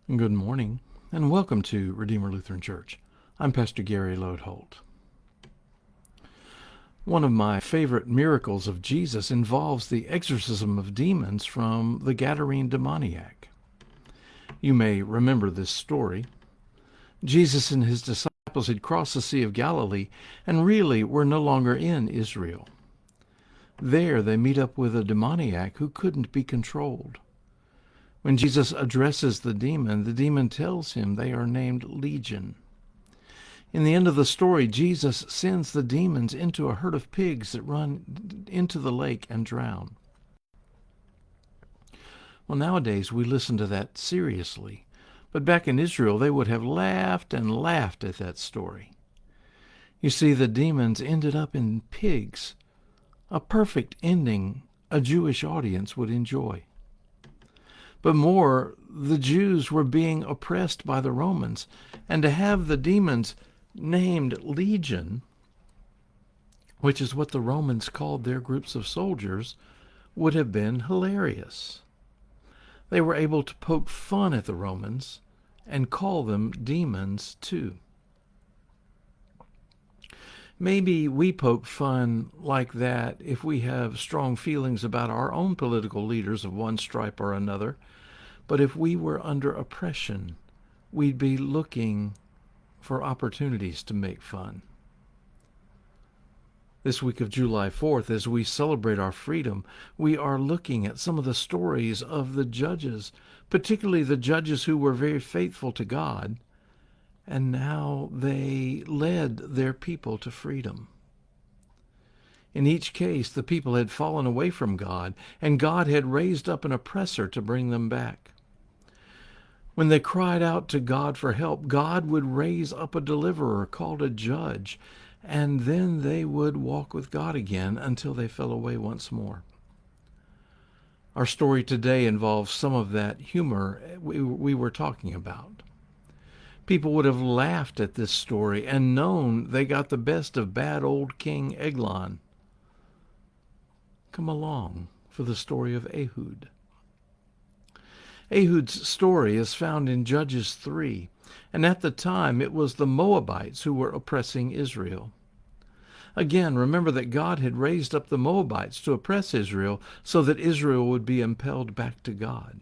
Good morning, and welcome to Redeemer Lutheran Church. I'm Pastor Gary Lodeholt. One of my favorite miracles of Jesus involves the exorcism of demons from the Gadarene demoniac. You may remember this story. Jesus and his disciples had crossed the Sea of Galilee and really were no longer in Israel. There they meet up with a demoniac who couldn't be controlled. When Jesus addresses the demon tells him they are named Legion. In the end of the story, Jesus sends the demons into a herd of pigs that run into the lake and drown. Well, nowadays we listen to that seriously, but back in Israel they would have laughed and laughed at that story. You see, the demons ended up in pigs, a perfect ending a Jewish audience would enjoy. But more, the Jews were being oppressed by the Romans, and to have the demons named Legion, which is what the Romans called their groups of soldiers, would have been hilarious. They were able to poke fun at the Romans and call them demons too. Maybe we poke fun like that if we have strong feelings about our own political leaders of one stripe or another. But if we were under oppression, we'd be looking for opportunities to make fun. This week of July 4th, as we celebrate our freedom, we are looking at some of the stories of the judges, particularly the judges who were very faithful to God, and now they led their people to freedom. In each case, the people had fallen away from God, and God had raised up an oppressor to bring them back. When they cried out to God for help, God would raise up a deliverer called a judge, and then they would walk with God again until they fell away once more. Our story today involves some of that humor we were talking about. People would have laughed at this story and known they got the best of bad old King Eglon. Come along for the story of Ehud. Ehud's story is found in Judges 3, and at the time it was the Moabites who were oppressing Israel. Again, remember that God had raised up the Moabites to oppress Israel so that Israel would be impelled back to God.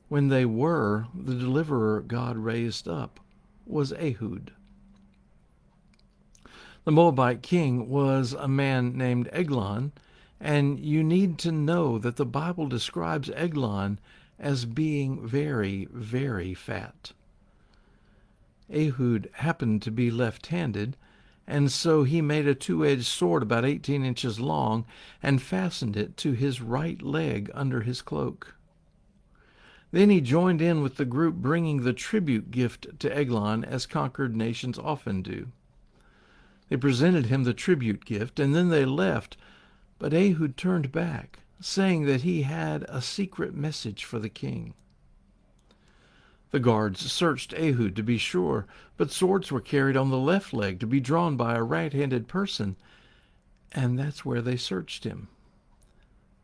When they were, the deliverer God raised up was Ehud. The Moabite king was a man named Eglon, and you need to know that the Bible describes Eglon as being very, very fat. Ehud happened to be left-handed, and so he made a two-edged sword about 18 inches long and fastened it to his right leg under his cloak. Then he joined in with the group bringing the tribute gift to Eglon, as conquered nations often do. They presented him the tribute gift, and then they left, but Ehud turned back, saying that he had a secret message for the king. The guards searched Ehud to be sure, but swords were carried on the left leg to be drawn by a right-handed person, and that's where they searched him.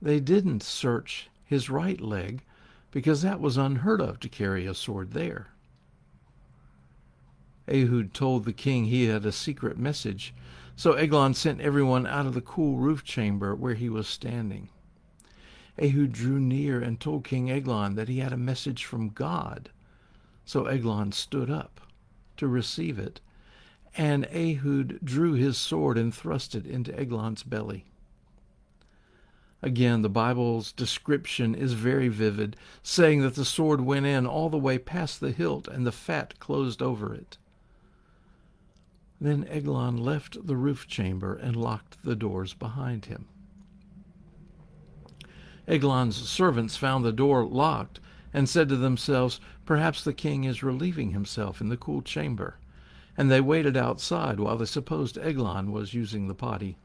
They didn't search his right leg, because that was unheard of to carry a sword there. Ehud told the king he had a secret message, so Eglon sent everyone out of the cool roof chamber where he was standing. Ehud drew near and told King Eglon that he had a message from God, so Eglon stood up to receive it, and Ehud drew his sword and thrust it into Eglon's belly. Again, the Bible's description is very vivid, saying that the sword went in all the way past the hilt and the fat closed over it. Then Eglon left the roof chamber and locked the doors behind him. Eglon's servants found the door locked and said to themselves, "Perhaps the king is relieving himself in the cool chamber," and they waited outside while they supposed Eglon was using the potty.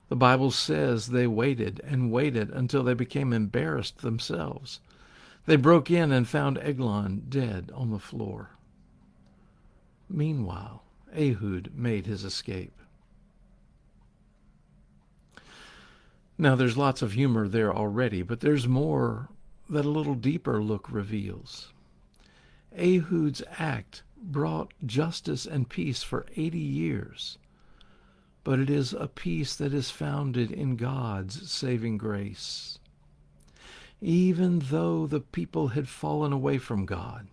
The Bible says they waited and waited until they became embarrassed themselves. They broke in and found Eglon dead on the floor. Meanwhile, Ehud made his escape. Now, there's lots of humor there already, but there's more that a little deeper look reveals. Ehud's act brought justice and peace for 80 years, but it is a peace that is founded in God's saving grace. Even though the people had fallen away from God,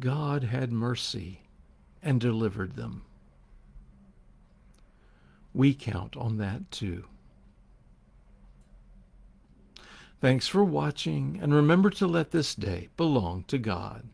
God had mercy and delivered them. We count on that too. Thanks for watching, and remember to let this day belong to God.